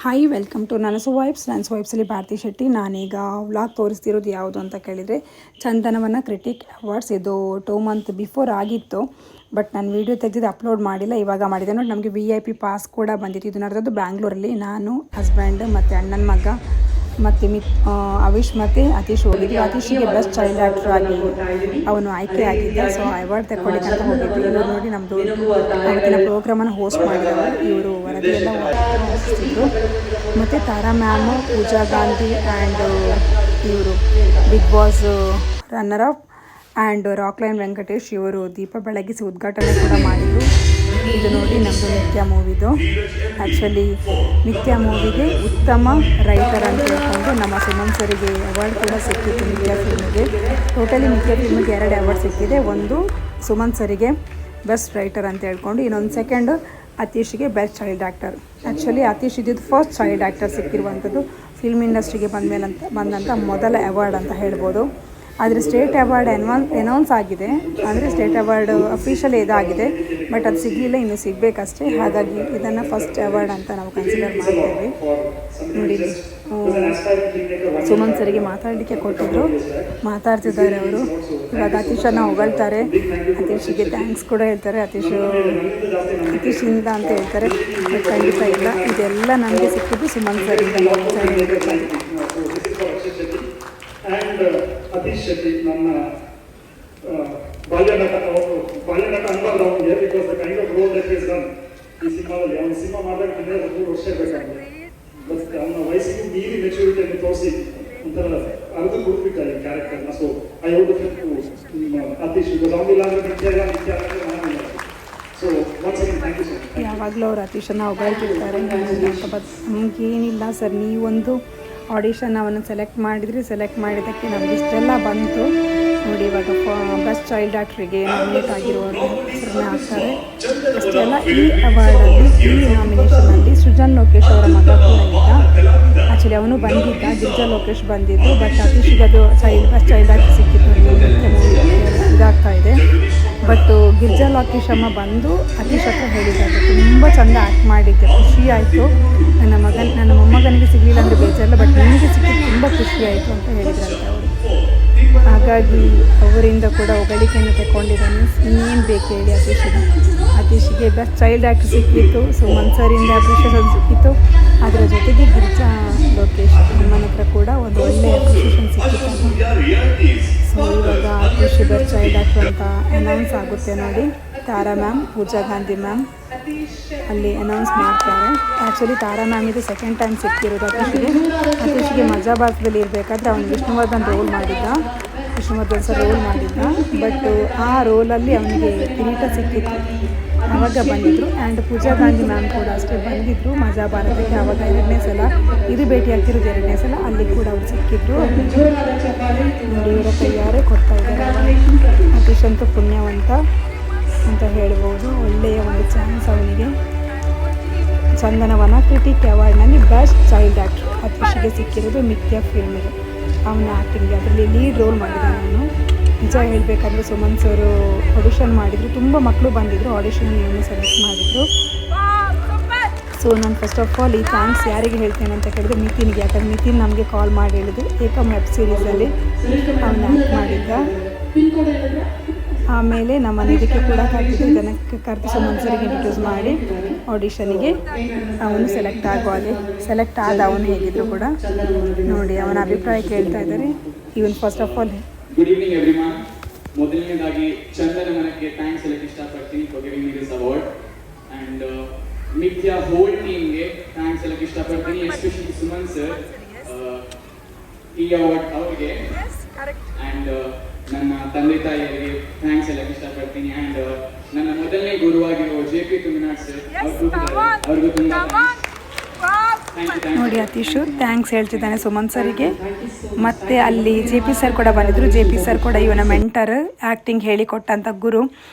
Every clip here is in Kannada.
ಹಾಯ್ ವೆಲ್ಕಮ್ ಟು ನನ್ನ ವೈಬ್ಸಲ್ಲಿ ಭಾರತಿ ಶೆಟ್ಟಿ. ನಾನೀಗ ವ್ಲಾಗ್ ತೋರಿಸ್ತಿರೋದು ಯಾವುದು ಅಂತ ಕೇಳಿದರೆ ಚಂದನವನ ಕ್ರಿಟಿಕ್ ಅವಾರ್ಡ್ಸ್. ಇದು 2 ಮಂತ್ ಬಿಫೋರ್ ಆಗಿತ್ತು, ಬಟ್ ನಾನು ವೀಡಿಯೋ ತೆಗೆದಿದ್ದು ಅಪ್ಲೋಡ್ ಮಾಡಿಲ್ಲ, ಇವಾಗ ಮಾಡಿದೆ ನೋಡಿ. ನಮಗೆ VIP ಪಾಸ್ ಕೂಡ ಬಂದಿತ್ತು. ಇದು ನಡೆದದ್ದು ಬ್ಯಾಂಗ್ಳೂರಲ್ಲಿ. ನಾನು, ಹಸ್ಬೆಂಡ್ ಮತ್ತು ಅಣ್ಣನ ಮಗ ಮತ್ತು ಅವಿಶ್ ಮತ್ತು ಅತೀಶ್ ಹೋಗಿದ್ವಿ. ಅತೀಶಿಗೆ ಬೆಸ್ಟ್ ಚೈಲ್ಡ್ ಆ್ಯಕ್ಟರ್ ಆಗಿ ಅವನು ಆಯ್ಕೆ ಆಗಿದ್ದ. ಸೊ ಅವಾರ್ಡ್ ತಗೊಳ್ಳಿಕ್ಕೆ ಹೋಗಿದ್ವಿ. ಇವರು ನೋಡಿ ನಮ್ಮದು ಅವತ್ತಿನ ಪ್ರೋಗ್ರಾಮನ್ನು ಹೋಸ್ಟ್ ಮಾಡಿದವರು. ಇವರು ವರದಿಯೆಲ್ಲ ಹೋಸ್ತಿದ್ರು. ಮತ್ತು ತಾರಾ ಮ್ಯಾಮು, ಪೂಜಾ ಗಾಂಧಿ ಆ್ಯಂಡ್ ಇವರು Bigg Boss runner up and Rockline Venkatesh ಇವರು ದೀಪ ಬೆಳಗಿಸಿ ಉದ್ಘಾಟನೆ ಕೂಡ ಮಾಡಿದರು. ಇದು ನೋಡಿ ನಮ್ಮದು ನಿತ್ಯ ಮೂವಿದು. ಆ್ಯಕ್ಚುಲಿ ನಿತ್ಯ ಮೂವಿಗೆ ಉತ್ತಮ ರೈಟರ್ ಅಂತ ಹೇಳ್ಕೊಂಡು ನಮ್ಮ ಸುಮನ್ ಸರಿಗೆ ಅವಾರ್ಡ್ ಕೂಡ ಸಿಕ್ಕಿತ್ತು. ನಿತ್ಯ ಫಿಲ್ಮಿಗೆ ಟೋಟಲಿ ನಿತ್ಯ ಫಿಲ್ಮಿಗೆ 2 ಅವಾರ್ಡ್ ಸಿಕ್ಕಿದೆ. ಒಂದು ಸುಮನ್ ಸರಿಗೆ ಬೆಸ್ಟ್ ರೈಟರ್ ಅಂತ ಹೇಳ್ಕೊಂಡು, ಇನ್ನೊಂದು ಸೆಕೆಂಡು ಅತೀಶಿಗೆ best child actor. Actually Athish ಇದ್ದಿದ್ದು ಫಸ್ಟ್ ಚೈಲ್ಡ್ ಆ್ಯಕ್ಟರ್ ಸಿಕ್ಕಿರುವಂಥದ್ದು ಫಿಲ್ಮ್ ಇಂಡಸ್ಟ್ರಿಗೆ ಬಂದಂಥ ಮೊದಲ ಅವಾರ್ಡ್ ಅಂತ ಹೇಳ್ಬೋದು. ಆದರೆ ಸ್ಟೇಟ್ ಅವಾರ್ಡ್ ಅನೌನ್ಸ್ ಆಗಿದೆ, ಅಂದರೆ ಸ್ಟೇಟ್ ಅವಾರ್ಡ್ ಅಫಿಷಿಯಲಿ ಇದಾಗಿದೆ, ಬಟ್ ಅದು ಸಿಗಲಿಲ್ಲ, ಇನ್ನು ಸಿಗಬೇಕಷ್ಟೇ. ಹಾಗಾಗಿ ಇದನ್ನು ಫಸ್ಟ್ ಅವಾರ್ಡ್ ಅಂತ ನಾವು ಕನ್ಸಿಡರ್ ಮಾಡ್ತೇವೆ. ನೋಡಿ, ಸುಮನ್ ಸರಿಗೆ ಮಾತಾಡಲಿಕ್ಕೆ ಕೊಟ್ಟಿದ್ರು, ಮಾತಾಡ್ತಿದ್ದಾರೆ ಅವರು. ಇವಾಗ ಅತೀಶನ್ನು ಹೊಗಳ್ತಾರೆ, ಅತೀಶಿಗೆ ಥ್ಯಾಂಕ್ಸ್ ಕೂಡ ಹೇಳ್ತಾರೆ. ಅತೀಶಿಂದ ಅಂತ ಹೇಳ್ತಾರೆ, ಬಟ್ ಖಂಡಿತ ಇಲ್ಲ, ಇದೆಲ್ಲ ನನಗೆ ಸಿಕ್ಕಿದ್ದು ಸುಮನ್ ಸರಿಂದ. ಅತೀಶ್ ಶೆಟ್ಟಿ ನನ್ನ ಬಾಲ್ಯನಟ ಅನ್ಬಾರ್ದು ಅವನಿಗೆ, because the kind of role that is done ಈ ಸಿನಿಮಾದಲ್ಲಿ. ಅವನು ಸಿನಿಮಾ ಮಾಡಿದಾಗ 12 ವರ್ಷ ಬೇಕಾಗಿದೆ, ಬಟ್ ಅವನ ವಯಸ್ಸಿಗೆ ಮೀರಿ ಮೆಚುರಿಟಿಯನ್ನು ತೋರಿಸಿ ಒಂಥರ ಅರ್ಧ ಕೊಟ್ಬಿಟ್ಟ ಈ ಕ್ಯಾರೆಕ್ಟರ್ನ. So I would Athish because ಅವನಿಲ್ಲ ಅಂದರೆ Nithya so once again thank you sir. ಯಾವಾಗಲೂ ಅವ್ರು ಅತೀಶನ್ನು ಹೊಗಳ್ತಿರ್ತಾರೆ. ನಮಗೇನಿಲ್ಲ ಸರ್, ನೀವೊಂದು ಆಡಿಷನ್ ಅವನ್ನು ಸೆಲೆಕ್ಟ್ ಮಾಡಿದ್ದಕ್ಕೆ ನಮ್ಗೆ ಇಷ್ಟೆಲ್ಲ ಬಂತು ನೋಡಿ. ಇವಾಗ ಬೆಸ್ಟ್ ಚೈಲ್ಡ್ ಆ್ಯಕ್ಟ್ರಿಗೆ ನಾಮಿನೇಟ್ ಆಗಿರುವವರು ಹೆಸರನ್ನ ಹಾಕ್ತಾರೆ. ಅಷ್ಟೆಲ್ಲ ಈ ಅವಾರ್ಡಲ್ಲಿ, ಈ ನಾಮಿನೇಷನಲ್ಲಿ ಸೃಜನ್ ಲೋಕೇಶ್ ಅವರ ಮಗ ಕೂಡ ಇದ್ದ. ಆ್ಯಕ್ಚುಲಿ ಅವನು ಬಂದಿದ್ದ, ಗಿರ್ಜಾ ಲೋಕೇಶ್ ಬಂದಿದ್ದು, ಬಟ್ ಅತೀಶಿಗೆ ಅದು ಬೆಸ್ಟ್ ಚೈಲ್ಡ್ ಆ್ಯಕ್ಟರ್ ಸಿಕ್ಕಿತ್ತು. ಇದಾಗ್ತಾ ಇದೆ. ಬಟ್ ಗಿರ್ಜಾ ಲೋಕೇಶ್ ಅಮ್ಮ ಬಂದು ಅತೀಶ್ ಹತ್ರ ಹೇಳಿದ್ದಾರೆ, ತುಂಬ ಚೆಂದ ಆ್ಯಕ್ಟ್ ಮಾಡಿದ್ದೆ, ಖುಷಿ ಆಯಿತು. ನನ್ನ ಮೊಮ್ಮಗನಿಗೆ ಸಿಗಲಿಲ್ಲ ಅಂದರೆ ಬೇಜಾರಲ್ಲ, ಬಟ್ ನಿಮಗೆ ಸಿಕ್ಕಿದ್ದು ತುಂಬ ಖುಷಿಯಾಯಿತು ಅಂತ ಹೇಳಿದ್ರಂತೆ ಅವರು. ಹಾಗಾಗಿ ಅವರಿಂದ ಕೂಡ ಹೊಗಳಿಕೆಯನ್ನು ತಗೊಂಡಿದ್ದಾನೆ. ಇನ್ನೇನು ಬೇಕು ಹೇಳಿ ಅತೀಶಿಗೆ ಬೆಸ್ಟ್ ಚೈಲ್ಡ್ ಆ್ಯಕ್ಟರ್ ಸಿಕ್ಕಿತ್ತು, ಸುಮನ್ ಸರಿಂದ ಅಪ್ರಿಷಿಯೇಷನ್ ಸಿಕ್ಕಿತ್ತು. ಅದರ ಜೊತೆಗೆ ಗಿರ್ಜಾ ಲೋಕೇಶ್ ಅಮ್ಮನ ಹತ್ರ ಕೂಡ ಒಂದು ಒಳ್ಳೆಯ ಅಪ್ರಿಷಿಯೇಷನ್ ಸಿಕ್ಕಿತ್ತು. ಸೊ ಇವಾಗ ಅತೀಶ್ ಬೆಸ್ಟ್ ಚೈಲ್ಡ್ ಆ್ಯಕ್ಟರ್ ಅಂತ ಅನೌನ್ಸ್ ಆಗುತ್ತೆ ನೋಡಿ. ತಾರಾ ಮ್ಯಾಮ್, ಪೂಜಾ ಗಾಂಧಿ ಮ್ಯಾಮ್ ಅಲ್ಲಿ ಅನೌನ್ಸ್ ಮಾಡ್ತಾರೆ. ಆ್ಯಕ್ಚುಲಿ ತಾರಾ ಮ್ಯಾಮ್ ಇದು ಸೆಕೆಂಡ್ ಟೈಮ್ ಸಿಕ್ಕಿರೋದು ಅತೀಶಿಗೆ ಮಜಾ ಭಾರತದಲ್ಲಿ ಇರಬೇಕಾದ್ರೆ ಅವನು ವಿಷ್ಣುವರ್ಧನ್ ಸರ್ ರೋಲ್ ಮಾಡಿದ್ದ. ಬಟ್ ಆ ರೋಲಲ್ಲಿ ಅವನಿಗೆ ಕಿರೀಟ ಸಿಕ್ಕಿತ್ತು, ಆವಾಗ ಬಂದಿದ್ದರು. ಆ್ಯಂಡ್ ಪೂಜಾ ಗಾಂಧಿ ಮ್ಯಾಮ್ ಕೂಡ ಅಷ್ಟೇ ಬಂದಿದ್ದರು ಮಜಾ ಭಾರತಕ್ಕೆ. ಆವಾಗ 2ನೇ ಸಲ, ಇದು ಭೇಟಿ ಆಗ್ತಿರೋದು 2ನೇ ಸಲ, ಅಲ್ಲಿ ಕೂಡ ಅವ್ರು ಸಿಕ್ಕಿದ್ರು ನೋಡಿ. ಇವರ ಕೈಯಾರೆ ಕೊಡ್ತಾ ಇದ್ದಾರೆ. ಅತೀಶ್ ಅಂತೂ ಪುಣ್ಯವಂತ ಅಂತ ಹೇಳ್ಬೋದು. ಒಳ್ಳೆಯ ಒಂದು ಚಾನ್ಸ್ ಅವನಿಗೆ. ಚಂದನವನ ಕ್ರಿಟಿಕ್ ಅವಾರ್ಡ್ನಲ್ಲಿ ಬೆಸ್ಟ್ ಚೈಲ್ಡ್ ಆ್ಯಕ್ಟರ್ ಅತೀಶಿಗೆ ಸಿಕ್ಕಿರೋದು ನಿತ್ಯ ಫಿಲ್ಮಿಗೆ. ಅವನ ಆ್ಯಕ್ಟಿಂಗ್ಗೆ ಅದರಲ್ಲಿ ಲೀಡ್ ರೋಲ್ ಮಾಡಿದ್ದಾನೆ ಅವನು. ನಿಜ ಹೇಳಬೇಕಂದ್ರೆ ಸುಮನ್ ಸರ್ ಆಡಿಷನ್ ಮಾಡಿದರು, ತುಂಬ ಮಕ್ಕಳು ಬಂದಿದ್ದರು, ಆಡಿಷನ್ ಇವನು ಸೆಲೆಕ್ಟ್ ಮಾಡಿದರು. ಸೊ ನಾನು ಫಸ್ಟ್ ಆಫ್ ಆಲ್ ಈ ಥ್ಯಾಂಕ್ಸ್ ಯಾರಿಗೆ ಹೇಳ್ತೇನೆ ಅಂತ ಕೇಳಿದ್ರೆ ನಿತಿನ್ಗೆ. ಯಾಕಂದರೆ ನಿತಿನ್ ನಮಗೆ ಕಾಲ್ ಮಾಡಿ ಹೇಳಿದ್ರು, ಏಕಮ್ ವೆಬ್ ಸೀರೀಸಲ್ಲಿ ಅವನು ಆ್ಯಕ್ಟ್ ಮಾಡಿದ್ದ. ಆಮೇಲೆ ನಮ್ಮ ಇದಕ್ಕೆ ಕೂಡ ಕರೆದಿದ್ದು, ಇದಕ್ಕೆ ಕರೆದು ಸುಮನ್ ಸರಿಗೆ ಇಂಟ್ರೊಡ್ಯೂಸ್ ಮಾಡಿ ಆಡಿಷನಿಗೆ ಅವನು ಸೆಲೆಕ್ಟ್ ಆದ ಅವನು ಹೇಗಿದ್ರು ಕೂಡ ನೋಡಿ. ಅವನ ಅಭಿಪ್ರಾಯ ಕೇಳ್ತಾ ಇದ್ದಾರೆ. Even first of all good evening everyone. ಮೊದಲನೇದಾಗಿ ಚಂದನವನಕ್ಕೆ ಥ್ಯಾಂಕ್ಸ್ ಹೇಳಕ್ಕೆ ಇಷ್ಟಪಡ್ತೀನಿ for giving me this award. And Nithya whole ಟೀಮ್ಗೆ ಥ್ಯಾಂಕ್ಸ್ ಹೇಳಕ್ಕೆ ಇಷ್ಟಪಡ್ತೀನಿ, ಎಸ್ಪೆಷಲಿ ಸುಮನ್ ಸರ್ ಈ ಅವಾರ್ಡ್ ಅವ್ರಿಗೆ. ಆ್ಯಂಡ್ ನನ್ನ ತಂದೆ ತಾಯಿಯವರಿಗೆ ಥ್ಯಾಂಕ್ಸ್ ಹೇಳಕ್ಕೆ ಇಷ್ಟಪಡ್ತೀನಿ. ಆ್ಯಂಡ್ ನನ್ನ ಮೊದಲನೇ ಗುರುವಾಗಿರೋ JP ತುಮಿನಾಡ್ ಸರ್ ಅವ್ರಿಗೂ ತುಂಬ ನೋಡಿ. ಅತೀಶು ಥ್ಯಾಂಕ್ಸ್ ಹೇಳ್ತಿದ್ದಾನೆ ಸುಮನ್ ಸರಿಗೆ. ಮತ್ತು ಅಲ್ಲಿ JP ಸರ್ ಕೂಡ ಬಂದಿದ್ದರು. JP ಸರ್ ಕೂಡ ಇವನ ಮೆಂಟರ್, ಆ್ಯಕ್ಟಿಂಗ್ ಹೇಳಿಕೊಟ್ಟಂಥ ಗುರು.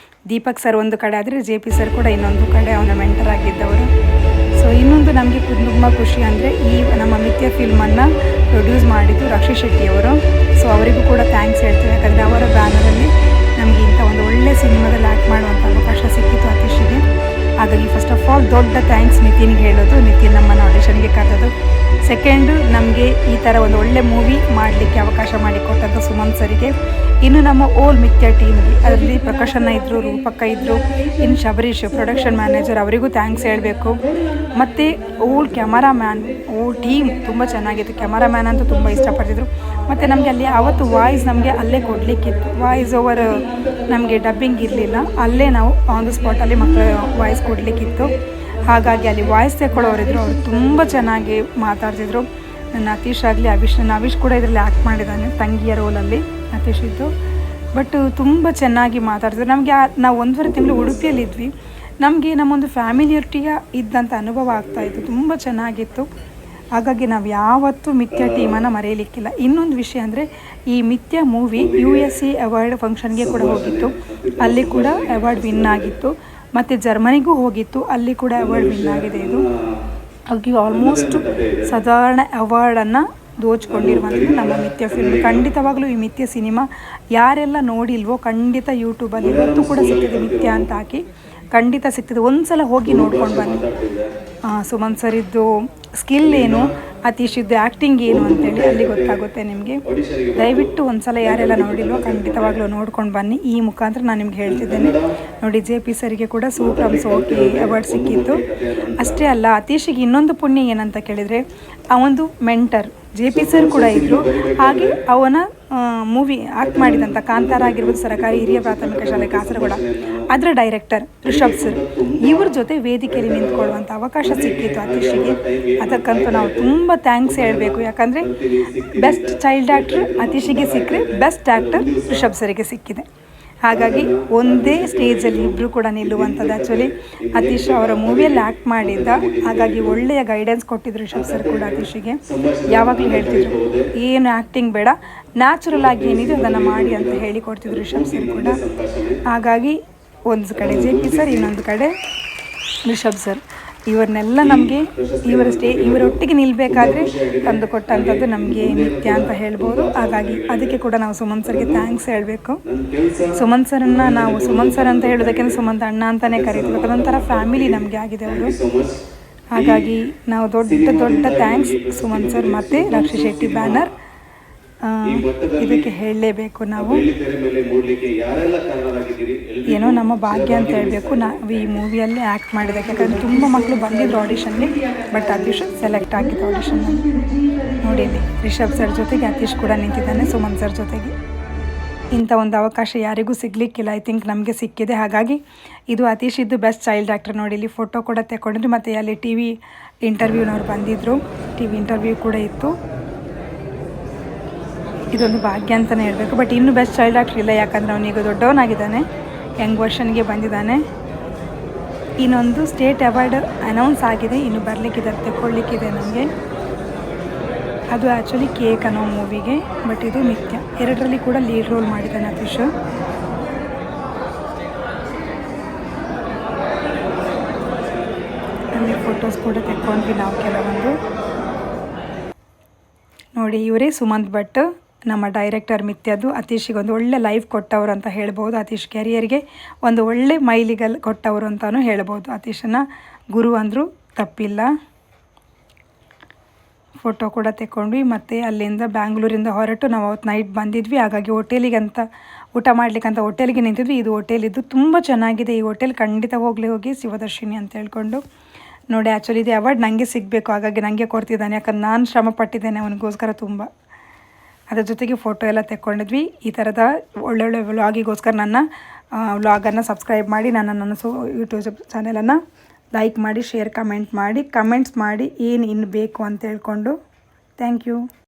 ದೀಪಕ್ ಸರ್ ಒಂದು ಕಡೆ ಆದರೆ JP ಸರ್ ಕೂಡ ಇನ್ನೊಂದು ಕಡೆ ಅವನ ಮೆಂಟರ್ ಆಗಿದ್ದವರು. ಸೊ ಇನ್ನೊಂದು ನಮಗೆ ತುಂಬ ಖುಷಿ ಅಂದರೆ ಈ ನಮ್ಮ ನಿತ್ಯ ಫಿಲ್ಮನ್ನು ಪ್ರೊಡ್ಯೂಸ್ ಮಾಡಿದ್ದು ರಕ್ಷಿ ಶೆಟ್ಟಿಯವರು. ಸೊ ಅವರಿಗೂ ಕೂಡ ಥ್ಯಾಂಕ್ಸ್ ಹೇಳ್ತೀವಿ, ಯಾಕಂದರೆ ಅವರ ಬ್ಯಾನರಲ್ಲಿ ನಮಗೆ ಇಂಥ ಒಂದು ಒಳ್ಳೆಯ ಸಿನಿಮಾದಲ್ಲಿ ಆ್ಯಕ್ಟ್ ಮಾಡುವಂಥ ಅವಕಾಶ ಸಿಕ್ಕಿತ್ತು ಅತೀಶಿಗೆ. ಹಾಗಾಗಿ ಫಸ್ಟ್ ಆಫ್ ಆಲ್ ದೊಡ್ಡ ಥ್ಯಾಂಕ್ಸ್ ನಿತಿನ್ಗೆ ಹೇಳೋದು. ನಿತಿನ್ ನಮ್ಮನ್ನು ಆಡಿಷನ್ಗೆ ಕರೆದದು ಈ ಥರ ಒಂದು ಒಳ್ಳೆ ಮೂವಿ ಮಾಡಲಿಕ್ಕೆ ಅವಕಾಶ ಮಾಡಿಕೊಟ್ಟಂಥ ಸುಮಂತ್ ಸರಿಗೆ, ಇನ್ನು ನಮ್ಮ ಓಲ್ ಮಿಥ್ಯಾ ಟೀಮ್ಗೆ, ಅದರಲ್ಲಿ ಪ್ರಕಾಶಣ್ಣ ಇದ್ದರು, ರೂಪಕ್ಕ ಇದ್ದರು, ಇನ್ನು ಶಬರೀಶ್ ಪ್ರೊಡಕ್ಷನ್ ಮ್ಯಾನೇಜರ್, ಅವರಿಗೂ ಥ್ಯಾಂಕ್ಸ್ ಹೇಳಬೇಕು. ಮತ್ತು ಓಲ್ ಕ್ಯಾಮರಾಮ್ಯಾನ್, ಓಲ್ ಟೀಮ್ ತುಂಬ ಚೆನ್ನಾಗಿತ್ತು. ಕ್ಯಾಮರಾಮ್ಯಾನ್ ಅಂತೂ ತುಂಬ ಇಷ್ಟಪಡ್ತಿದ್ರು. ಮತ್ತು ನಮಗೆ ಅಲ್ಲಿ ಆವತ್ತು ವಾಯ್ಸ್ ನಮಗೆ ಅಲ್ಲೇ ಕೊಡಲಿಕ್ಕಿತ್ತು. ವಾಯ್ಸ್ ಓವರ್ ನಮಗೆ ಡಬ್ಬಿಂಗ್ ಇರಲಿಲ್ಲ, ಅಲ್ಲೇ ನಾವು ಆನ್ ದ ಸ್ಪಾಟಲ್ಲಿ ಮಕ್ಕಳ ವಾಯ್ಸ್ ಕೊಡಲಿಕ್ಕಿತ್ತು. ಹಾಗಾಗಿ ಅಲ್ಲಿ ವಾಯ್ಸ್ ತಗೊಳ್ಳೋರಿದ್ರು, ಅವರು ತುಂಬ ಚೆನ್ನಾಗಿ ಮಾತಾಡ್ತಿದ್ರು. ನನ್ನ ಅತೀಶ್ ಆಗಲಿ, ಅವಿಶ್ ಕೂಡ ಇದರಲ್ಲಿ ಆ್ಯಕ್ಟ್ ಮಾಡಿದ್ದಾನೆ ತಂಗಿಯ ರೋಲಲ್ಲಿ ಅತೀಶ್ ಇದ್ದು. ಬಟ್ ತುಂಬ ಚೆನ್ನಾಗಿ ಮಾತಾಡ್ತಿದ್ರು. ನಮಗೆ ನಾವು 1.5 ತಿಂಗಳು ಉಡುಪಿಯಲ್ಲಿದ್ವಿ. ನಮಗೆ ನಮ್ಮೊಂದು ಫ್ಯಾಮಿಲಿಯೊಟ್ಟಿಗೆ ಇದ್ದಂಥ ಅನುಭವ ಆಗ್ತಾಯಿತ್ತು, ತುಂಬ ಚೆನ್ನಾಗಿತ್ತು. ಹಾಗಾಗಿ ನಾವು ಯಾವತ್ತೂ ಮಿಥ್ಯಾ ಟೀಮನ್ನು ಮರೆಯಲಿಕ್ಕಿಲ್ಲ. ಇನ್ನೊಂದು ವಿಷಯ ಅಂದರೆ, ಈ ಮಿಥ್ಯಾ ಮೂವಿ USC ಅವಾರ್ಡ್ ಫಂಕ್ಷನ್ಗೆ ಕೂಡ ಹೋಗಿತ್ತು, ಅಲ್ಲಿ ಕೂಡ ಅವಾರ್ಡ್ ವಿನ್ ಆಗಿತ್ತು. ಮತ್ತು ಜರ್ಮನಿಗೂ ಹೋಗಿತ್ತು, ಅಲ್ಲಿ ಕೂಡ ಅವಾರ್ಡ್ ವಿನ್ ಆಗಿದೆ. ಇದು ಹಾಗೆ ಆಲ್ಮೋಸ್ಟ್ ಸಾಧಾರಣ ಅವಾರ್ಡನ್ನು ದೋಚ್ಕೊಂಡಿರುವಂಥದ್ದು ನಮ್ಮ ಮಿಥ್ಯಾ ಫಿಲ್ಮ್. ಖಂಡಿತವಾಗಲೂ ಈ ಮಿಥ್ಯಾ ಸಿನಿಮಾ ಯಾರೆಲ್ಲ ನೋಡಿಲ್ವೋ ಖಂಡಿತ ಯೂಟ್ಯೂಬಲ್ಲಿ ಇವತ್ತು ಕೂಡ ಸಿಗ್ತದೆ, ಮಿಥ್ಯಾ ಅಂತ ಹಾಕಿ ಖಂಡಿತ ಸಿಗ್ತದೆ. ಒಂದು ಸಲ ಹೋಗಿ ನೋಡ್ಕೊಂಡು ಬನ್ನಿ. ಸುಮಂತ್ ಸರಿದ್ದು ಸ್ಕಿಲ್ ಏನು, ಅತೀಶಿದ್ದು ಆ್ಯಕ್ಟಿಂಗ್ ಏನು ಅಂತೇಳಿ ಅಲ್ಲಿ ಗೊತ್ತಾಗುತ್ತೆ ನಿಮಗೆ. ದಯವಿಟ್ಟು ಒಂದು ಸಲ ಯಾರೆಲ್ಲ ನೋಡಿಲ್ವೋ ಖಂಡಿತವಾಗ್ಲೂ ನೋಡ್ಕೊಂಡು ಬನ್ನಿ. ಈ ಮುಖಾಂತರ ನಾನು ನಿಮ್ಗೆ ಹೇಳ್ತಿದ್ದೇನೆ. ನೋಡಿ, JP ಸರಿಗೆ ಕೂಡ ಸೂಪರ್ ಸೋಕಿ ಅವಾರ್ಡ್ ಸಿಕ್ಕಿತ್ತು. ಅಷ್ಟೇ ಅಲ್ಲ, ಅತೀಶಿಗೆ ಇನ್ನೊಂದು ಪುಣ್ಯ ಏನಂತ ಕೇಳಿದರೆ, ಅವನದು ಮೆಂಟರ್ JP ಸರ್ ಕೂಡ ಇದ್ದರು. ಹಾಗೆ ಅವನ ಮೂವಿ ಆ್ಯಕ್ಟ್ ಮಾಡಿದಂಥ ಕಾಂತಾರ ಆಗಿರ್ಬೋದು, ಸರ್ಕಾರಿ ಹಿರಿಯ ಪ್ರಾಥಮಿಕ ಶಾಲೆ ಕಾಸರಗೋಡ, ಅದರ ಡೈರೆಕ್ಟರ್ ರಿಷಬ್ ಸರ್, ಇವ್ರ ಜೊತೆ ವೇದಿಕೆಯಲ್ಲಿ ನಿಂತ್ಕೊಳ್ಳುವಂಥ ಅವಕಾಶ ಸಿಕ್ಕಿತ್ತು ಅತೀಶಿಗೆ. ಅದಕ್ಕಂತೂ ನಾವು ತುಂಬ ಥ್ಯಾಂಕ್ಸ್ ಹೇಳಬೇಕು. ಯಾಕಂದರೆ ಬೆಸ್ಟ್ ಚೈಲ್ಡ್ ಆ್ಯಕ್ಟ್ರ್ ಅತೀಶಿಗೆ ಸಿಕ್ಕರೆ, ಬೆಸ್ಟ್ ಆ್ಯಕ್ಟರ್ ರಿಷಬ್ ಸರಿಗೆ ಸಿಕ್ಕಿದೆ. ಹಾಗಾಗಿ ಒಂದೇ ಸ್ಟೇಜಲ್ಲಿ ಇಬ್ಬರು ಕೂಡ ನಿಲ್ಲುವಂಥದ್ದು. ಆ್ಯಕ್ಚುಲಿ ಅತೀಶ್ ಅವರ ಮೂವಿಯಲ್ಲಿ ಆ್ಯಕ್ಟ್ ಮಾಡಿದ್ದ, ಹಾಗಾಗಿ ಒಳ್ಳೆಯ ಗೈಡೆನ್ಸ್ ಕೊಟ್ಟಿದ್ರು ರಿಷಬ್ ಸರ್ ಕೂಡ ಅತೀಶಿಗೆ. ಯಾವಾಗಲೂ ಹೇಳ್ತಿದ್ರು, ಏನು ಆ್ಯಕ್ಟಿಂಗ್ ಬೇಡ, ನ್ಯಾಚುರಲ್ ಆಗಿ ಏನಿದೆ ಅದನ್ನು ಮಾಡಿ ಅಂತ ಹೇಳಿಕೊಡ್ತಿದ್ರು ರಿಷಬ್ ಸರ್ ಕೂಡ. ಹಾಗಾಗಿ ಒಂದು ಕಡೆ JP ಸರ್, ಇನ್ನೊಂದು ಕಡೆ ರಿಷಬ್ ಸರ್, ಇವರನ್ನೆಲ್ಲ ನಮಗೆ ಇವರೊಟ್ಟಿಗೆ ನಿಲ್ಲಬೇಕಾದ್ರೆ ತಂದು ಕೊಟ್ಟಂಥದ್ದು ನಮಗೆ ಮಿಥ್ಯಾ ಅಂತ ಹೇಳ್ಬೋದು. ಹಾಗಾಗಿ ಅದಕ್ಕೆ ಕೂಡ ನಾವು ಸುಮಂತ್ ಸರ್ಗೆ ಥ್ಯಾಂಕ್ಸ್ ಹೇಳಬೇಕು. ಸುಮಂತ್ ಸರನ್ನು ನಾವು ಸುಮಂತ್ ಸರ್ ಅಂತ ಹೇಳೋದಕ್ಕೆ ಸುಮಂತ್ ಅಣ್ಣ ಅಂತಲೇ ಕರಿತೀವಿ. ಅದೊಂಥರ ಫ್ಯಾಮಿಲಿ ನಮಗೆ ಆಗಿದೆ ಅವರು. ಹಾಗಾಗಿ ನಾವು ದೊಡ್ಡ ಥ್ಯಾಂಕ್ಸ್ ಸುಮಂತ್ ಸರ್ ಮತ್ತು ರಾಕ್ಷಿ ಶೆಟ್ಟಿ ಬ್ಯಾನರ್, ಇದಕ್ಕೆ ಹೇಳಲೇಬೇಕು ನಾವು. ಏನೋ ನಮ್ಮ ಭಾಗ್ಯ ಅಂತ ಹೇಳಬೇಕು, ನಾವು ಈ ಮೂವಿಯಲ್ಲಿ ಆ್ಯಕ್ಟ್ ಮಾಡಿದ್ದಕ್ಕೆ. ಯಾಕಂದರೆ ತುಂಬ ಮಕ್ಕಳು ಬಂದಿದ್ರು ಆಡಿಷನ್ಗೆ, ಬಟ್ ಅತೀಶ್ ಸೆಲೆಕ್ಟ್ ಆಗಿದ್ದು ಆಡಿಷನ್ನಲ್ಲಿ. ನೋಡಿ, ರಿಷಬ್ ಸರ್ ಜೊತೆಗೆ ಅತೀಶ್ ಕೂಡ ನಿಂತಿದ್ದಾನೆ ಸುಮಂತ್ ಸರ್ ಜೊತೆಗೆ. ಇಂಥ ಒಂದು ಅವಕಾಶ ಯಾರಿಗೂ ಸಿಗಲಿಕ್ಕಿಲ್ಲ, ಐ ಥಿಂಕ್ ನಮಗೆ ಸಿಕ್ಕಿದೆ. ಹಾಗಾಗಿ ಇದು ಅತೀಶ್ ಇದ್ದು ಬೆಸ್ಟ್ ಚೈಲ್ಡ್ ಆ್ಯಕ್ಟರ್. ನೋಡಿ, ಇಲ್ಲಿ ಫೋಟೋ ಕೂಡ ತೆಕ್ಕೊಂಡಿದ್ರು. ಮತ್ತು ಅಲ್ಲಿ TV ಇಂಟರ್ವ್ಯೂನವ್ರು ಬಂದಿದ್ದರು, TV ಇಂಟರ್ವ್ಯೂ ಕೂಡ ಇತ್ತು. ಇದೊಂದು ಭಾಗ್ಯ ಅಂತಲೇ ಹೇಳಬೇಕು. ಬಟ್ ಇನ್ನೂ ಬೆಸ್ಟ್ ಚೈಲ್ಡ್ ಆ್ಯಕ್ಟರ್ ಇಲ್ಲ, ಯಾಕಂದರೆ ಅವನೀಗ ದೊಡ್ಡವನಾಗಿದ್ದಾನೆ, ಯಂಗ್ ವರ್ಷನ್ಗೆ ಬಂದಿದ್ದಾನೆ. ಇನ್ನೊಂದು ಸ್ಟೇಟ್ ಅವಾರ್ಡ್ ಅನೌನ್ಸ್ ಆಗಿದೆ, ಇನ್ನು ಬರಲಿಕ್ಕಿದೆ, ತೆಕ್ಕೊಳ್ಳಿಕ್ಕಿದೆ ನಮಗೆ. ಅದು ಆ್ಯಕ್ಚುಲಿ ಕೇಕ್ ಅನ್ನೋ ಮೂವಿಗೆ, ಬಟ್ ಇದು ಮಿಥ್ಯಾ. ಎರಡರಲ್ಲಿ ಕೂಡ ಲೀಡ್ ರೋಲ್ ಮಾಡಿದ್ದಾನೆ ಅತೀಶ್. ಅಲ್ಲಿ ಫೋಟೋಸ್ ಕೂಡ ತೆಕ್ಕೊಂಡ್ವಿ ನಾವು ಕೆಲವೊಂದು. ನೋಡಿ, ಇವರೇ ಸುಮಂತ್ ಭಟ್, ನಮ್ಮ ಡೈರೆಕ್ಟರ್ ಮಿಥ್ಯದ್ದು. ಅತೀಶಿಗೆ ಒಂದು ಒಳ್ಳೆ ಲೈಫ್ ಕೊಟ್ಟವರು ಅಂತ ಹೇಳ್ಬೋದು. ಅತೀಶ್ ಕ್ಯಾರಿಯರ್ಗೆ ಒಂದು ಒಳ್ಳೆ ಮೈಲಿಗಲ್ ಕೊಟ್ಟವರು ಅಂತಲೂ ಹೇಳ್ಬೋದು. ಅತೀಶನ ಗುರು ಅಂದರೂ ತಪ್ಪಿಲ್ಲ. ಫೋಟೋ ಕೂಡ ತೆಕ್ಕೊಂಡ್ವಿ. ಮತ್ತು ಅಲ್ಲಿಂದ ಬ್ಯಾಂಗ್ಳೂರಿಂದ ಹೊರಟು ನಾವು ಅವತ್ತು ನೈಟ್ ಬಂದಿದ್ವಿ. ಹಾಗಾಗಿ ಹೋಟೆಲಿಗೆ ಅಂತ ಊಟ ಮಾಡಲಿಕ್ಕಂತ ಹೋಟೆಲ್ಗೆ ನಿಂತಿದ್ವಿ. ಇದು ಹೋಟೆಲಿದ್ದು ತುಂಬ ಚೆನ್ನಾಗಿದೆ ಈ ಹೋಟೆಲ್, ಖಂಡಿತ ಹೋಗಿ ಶಿವದರ್ಶಿನಿ ಅಂತ ಹೇಳ್ಕೊಂಡು. ನೋಡಿ, ಆ್ಯಕ್ಚುಲಿ ಇದು ಅವಾರ್ಡ್ ನನಗೆ ಸಿಗಬೇಕು, ಹಾಗಾಗಿ ನನಗೆ ಕೊಡ್ತಿದ್ದಾನೆ. ಯಾಕಂದ್ರೆ ನಾನು ಶ್ರಮ ಪಟ್ಟಿದ್ದೇನೆ ಅವನಿಗೋಸ್ಕರ ತುಂಬ. ಅದರ ಜೊತೆಗೆ ಫೋಟೋ ಎಲ್ಲ ತೆಕ್ಕೊಂಡಿದ್ವಿ. ಈ ಥರದ ಒಳ್ಳೊಳ್ಳೆ ವ್ಲಾಗಿಗೋಸ್ಕರ ನನ್ನ ವ್ಲಾಗನ್ನು ಸಬ್ಸ್ಕ್ರೈಬ್ ಮಾಡಿ, ನನ್ನ ಯೂಟ್ಯೂಬ್ ಚಾನೆಲನ್ನು ಲೈಕ್ ಮಾಡಿ, ಶೇರ್, ಕಮೆಂಟ್ಸ್ ಮಾಡಿ ಏನು ಇನ್ನು ಬೇಕು ಅಂತ ಹೇಳ್ಕೊಂಡು. Thank you.